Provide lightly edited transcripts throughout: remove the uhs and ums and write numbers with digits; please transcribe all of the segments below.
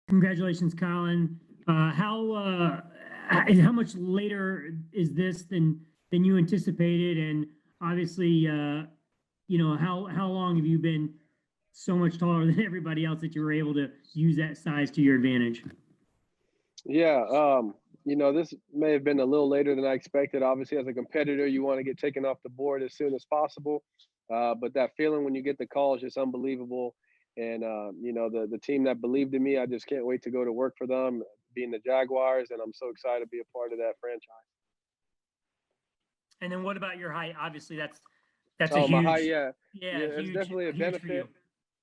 Congratulations, Colin. How much later is this than you anticipated? And obviously, how long have you been so much taller than everybody else that you were able to use that size to your advantage? Yeah, this may have been a little later than I expected. Obviously, as a competitor, you want to get taken off the board as soon as possible. But that feeling when you get the call is just unbelievable. And the team that believed in me, I just can't wait to go to work for them, being the Jaguars, and I'm so excited to be a part of that franchise. And then what about your height? Obviously, that's a Oh, my huge, height, yeah, yeah, yeah, it's huge, definitely a huge for benefit. you.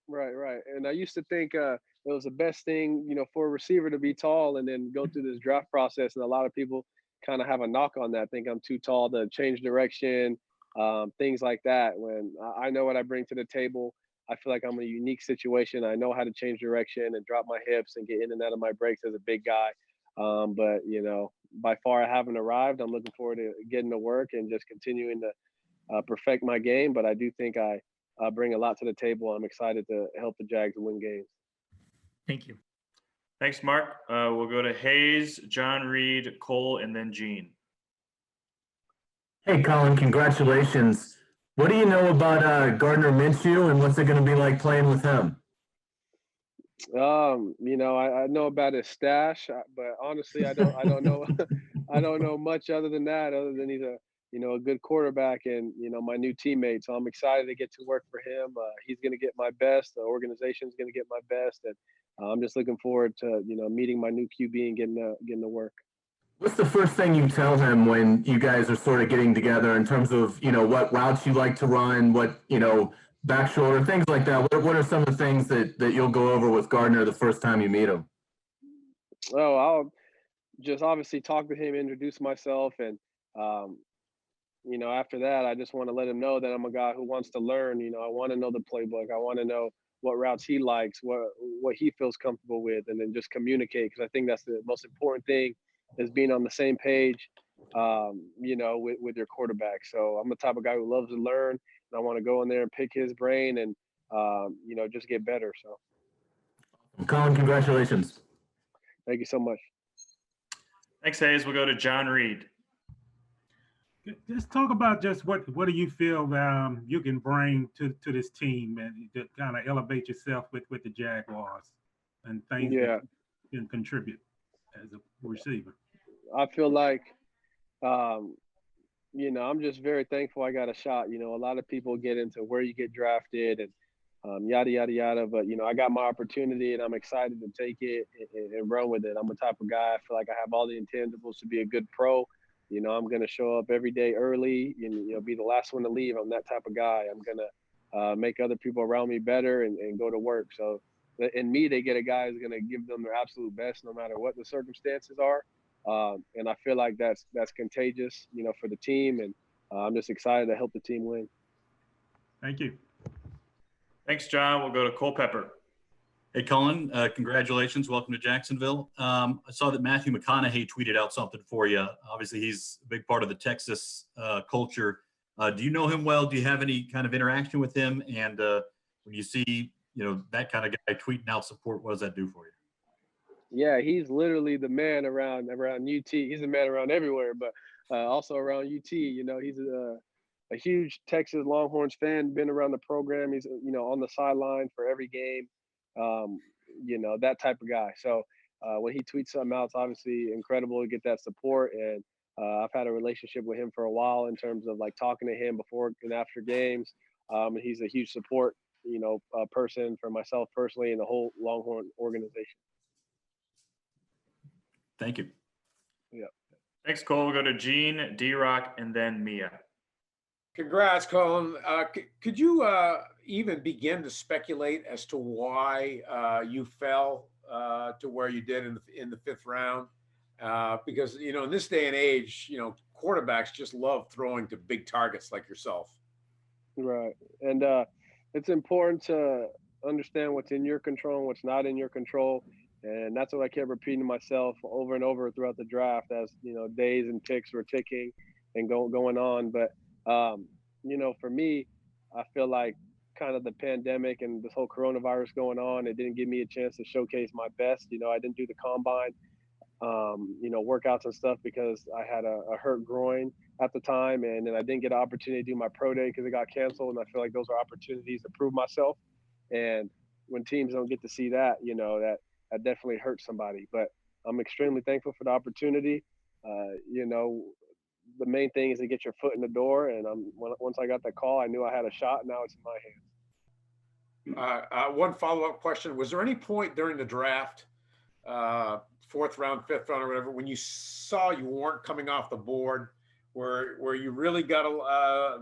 Right, right. And I used to think it was the best thing, for a receiver to be tall and then go through this draft process. And a lot of people kind of have a knock on that, think I'm too tall to change direction, things like that. When I know what I bring to the table, I feel like I'm in a unique situation. I know how to change direction and drop my hips and get in and out of my breaks as a big guy. But by far I haven't arrived. I'm looking forward to getting to work and just continuing to perfect my game. But I do think I bring a lot to the table. I'm excited to help the Jags win games. Thank you. Thanks, Mark. We'll go to Hayes, John Reed, Cole, and then Gene. Hey, Collin, congratulations. What do you know about Gardner Minshew, and what's it going to be like playing with him? I know about his stash, but honestly, I don't know, I don't know much other than that. Other than he's a good quarterback and my new teammate. So I'm excited to get to work for him. He's going to get my best. The organization's going to get my best, and I'm just looking forward to meeting my new QB and getting to work. What's the first thing you tell him when you guys are sort of getting together in terms of, what routes you like to run, what, back shoulder, things like that? What are some of the things that you'll go over with Gardner the first time you meet him? Oh, I'll just obviously talk to him, introduce myself, and after that, I just want to let him know that I'm a guy who wants to learn. I want to know the playbook. I want to know what routes he likes, what he feels comfortable with, and then just communicate, because I think that's the most important thing, is being on the same page, with your quarterback. So I'm the type of guy who loves to learn, and I want to go in there and pick his brain and, just get better. So, Collin, congratulations. Thank you so much. Thanks, Hayes. We'll go to John Reed. Just talk about just what do you feel you can bring to this team and to kind of elevate yourself with the Jaguars and things that you can contribute as a receiver. I feel like, I'm just very thankful I got a shot. A lot of people get into where you get drafted and yada, yada, yada. But, I got my opportunity and I'm excited to take it and run with it. I'm the type of guy, I feel like I have all the intangibles to be a good pro. I'm going to show up every day early and, be the last one to leave. I'm that type of guy. I'm going to make other people around me better and go to work. So in me, they get a guy who's going to give them their absolute best no matter what the circumstances are. And I feel like that's contagious, for the team. And I'm just excited to help the team win. Thank you. Thanks, John. We'll go to Cole Pepper. Hey, Collin, congratulations. Welcome to Jacksonville. I saw that Matthew McConaughey tweeted out something for you. Obviously, he's a big part of the Texas culture. Do you know him well? Do you have any kind of interaction with him? And when you see, that kind of guy tweeting out support, what does that do for you? Yeah, he's literally the man around UT. He's the man around everywhere, but also around UT. He's a huge Texas Longhorns fan, been around the program. He's, on the sideline for every game. That type of guy. So when he tweets something out, it's obviously incredible to get that support. And I've had a relationship with him for a while in terms of like talking to him before and after games. And he's a huge support, person for myself personally and the whole Longhorn organization. Thank you. Yeah. Thanks, Cole. We'll go to Gene, D-Rock, and then Mia. Congrats, Collin. Could you even begin to speculate as to why you fell to where you did in the fifth round? Because, in this day and age, quarterbacks just love throwing to big targets like yourself. Right. And it's important to understand what's in your control and what's not in your control. And that's what I kept repeating to myself over and over throughout the draft as, days and ticks were ticking and going on. But, for me, I feel like kind of the pandemic and this whole coronavirus going on, it didn't give me a chance to showcase my best. You know, I didn't do the combine, you know, workouts and stuff because I had a hurt groin at the time. And then I didn't get an opportunity to do my pro day because it got canceled. And I feel like those are opportunities to prove myself. And when teams don't get to see that, you know, that definitely hurts somebody. But I'm extremely thankful for the opportunity. You know, the main thing is to get your foot in the door. And once I got that call, I knew I had a shot. Now it's in my hands. One follow-up question. Was there any point during the draft, 4th round, 5th round or whatever, when you saw you weren't coming off the board where you really got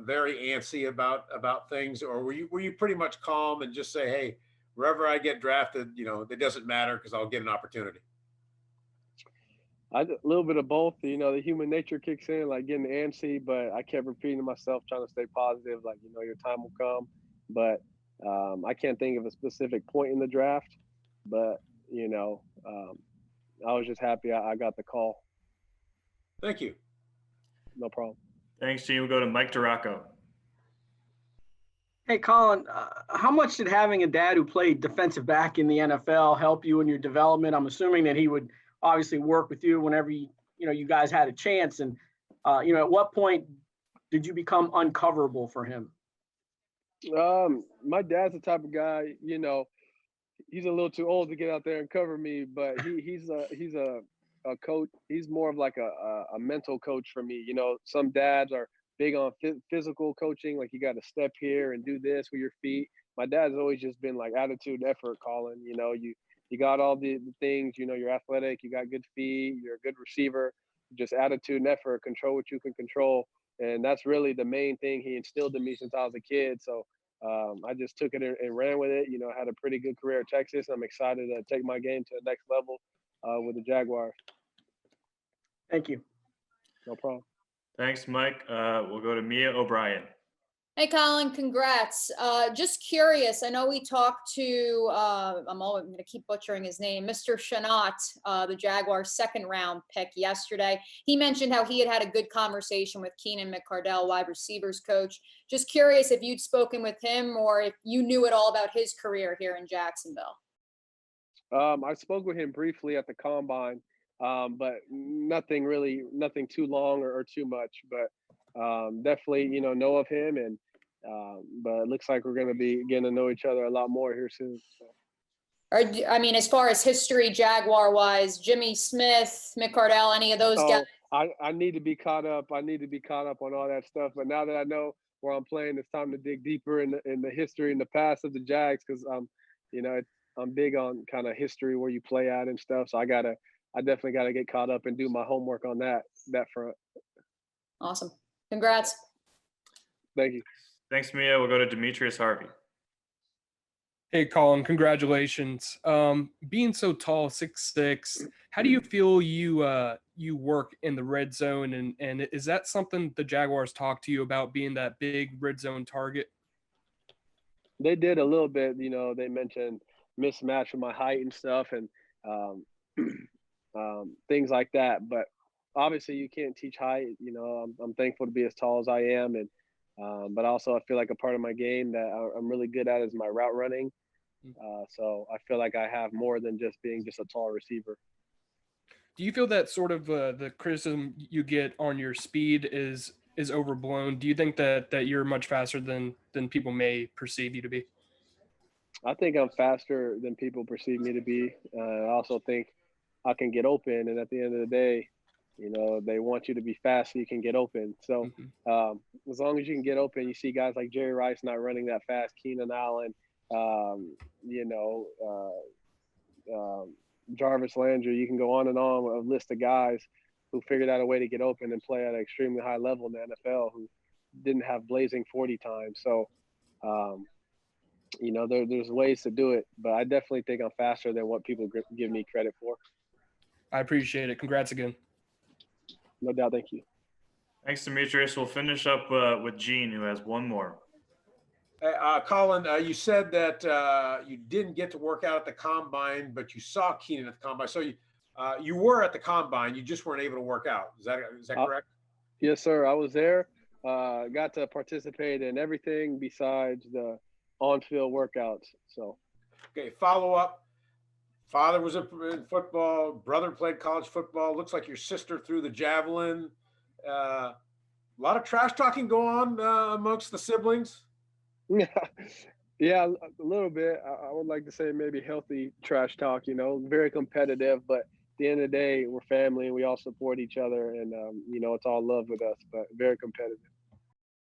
very antsy about things, or were you pretty much calm and just say, hey, wherever I get drafted, you know, it doesn't matter because I'll get an opportunity? A little bit of both. You know, the human nature kicks in, like getting antsy, but I kept repeating to myself, trying to stay positive, like, you know, your time will come. But I can't think of a specific point in the draft, but, you know, I was just happy I got the call. Thank you. No problem. Thanks, Gene. We'll go to Mike Duraco. Hey, Collin, how much did having a dad who played defensive back in the NFL help you in your development? I'm assuming that he would obviously work with you whenever you guys had a chance. And, you know, at what point did you become uncoverable for him? My dad's the type of guy, you know, he's a little too old to get out there and cover me, but he's a coach. He's more of like a mental coach for me. You know, some dads are big on physical coaching, like you got to step here and do this with your feet. My dad's always just been like attitude and effort, Collin. You know, you got all the things, you know, you're athletic, you got good feet, you're a good receiver, just attitude and effort, control what you can control. And that's really the main thing he instilled in me since I was a kid. So I just took it and ran with it. You know, I had a pretty good career at Texas. I'm excited to take my game to the next level with the Jaguars. Thank you. No problem. Thanks, Mike. We'll go to Mia O'Brien. Hey, Collin, congrats. Just curious, I know we talked to, I'm going to keep butchering his name, Mr. Shanat, the Jaguars' 2nd round pick yesterday. He mentioned how he had a good conversation with Keenan McCardell, wide receivers coach. Just curious if you'd spoken with him or if you knew at all about his career here in Jacksonville. I spoke with him briefly at the combine, but nothing too long or too much. But definitely, you know of him, and but it looks like we're going to be getting to know each other a lot more here soon. So. I mean, as far as history, Jaguar-wise, Jimmy Smith, McCardell, any of those guys? I need to be caught up. I need to be caught up on all that stuff. But now that I know where I'm playing, it's time to dig deeper in the history and the past of the Jags, because you know, I'm big on kind of history where you play at and stuff. So I definitely got to get caught up and do my homework on that front. Awesome. Congrats. Thank you. Thanks, Mia. We'll go to Demetrius Harvey. Hey, Collin, congratulations. Being so tall, 6'6", how do you feel you work in the red zone? And is that something the Jaguars talk to you about, being that big red zone target? They did a little bit. You know, they mentioned mismatch with my height and stuff, and things like that. But obviously, you can't teach height. You know, I'm thankful to be as tall as I am, and but also I feel like a part of my game that I'm really good at is my route running. So I feel like I have more than just being just a tall receiver. Do you feel that sort of the criticism you get on your speed is overblown? Do you think that you're much faster than people may perceive you to be? I think I'm faster than people perceive me to be. I also think I can get open, and at the end of the day, you know, they want you to be fast so you can get open. So as long as you can get open, you see guys like Jerry Rice not running that fast, Keenan Allen, you know, Jarvis Landry. You can go on and on a list of guys who figured out a way to get open and play at an extremely high level in the NFL who didn't have blazing 40 times. So, you know, there's ways to do it, but I definitely think I'm faster than what people give me credit for. I appreciate it. Congrats again. No doubt. Thank you. Thanks, Demetrius. We'll finish up with Gene, who has one more. Collin, you said that you didn't get to work out at the combine, but you saw Keenan at the combine. So you were at the combine, you just weren't able to work out. Is that correct? Yes, sir. I was there. Got to participate in everything besides the on-field workouts. So. Okay, follow up. Father was in football. Brother played college football. Looks like your sister threw the javelin. A lot of trash talking go on amongst the siblings. Yeah, yeah, a little bit. I would like to say maybe healthy trash talk. You know, very competitive, but at the end of the day, we're family and we all support each other, and you know, it's all love with us, but very competitive.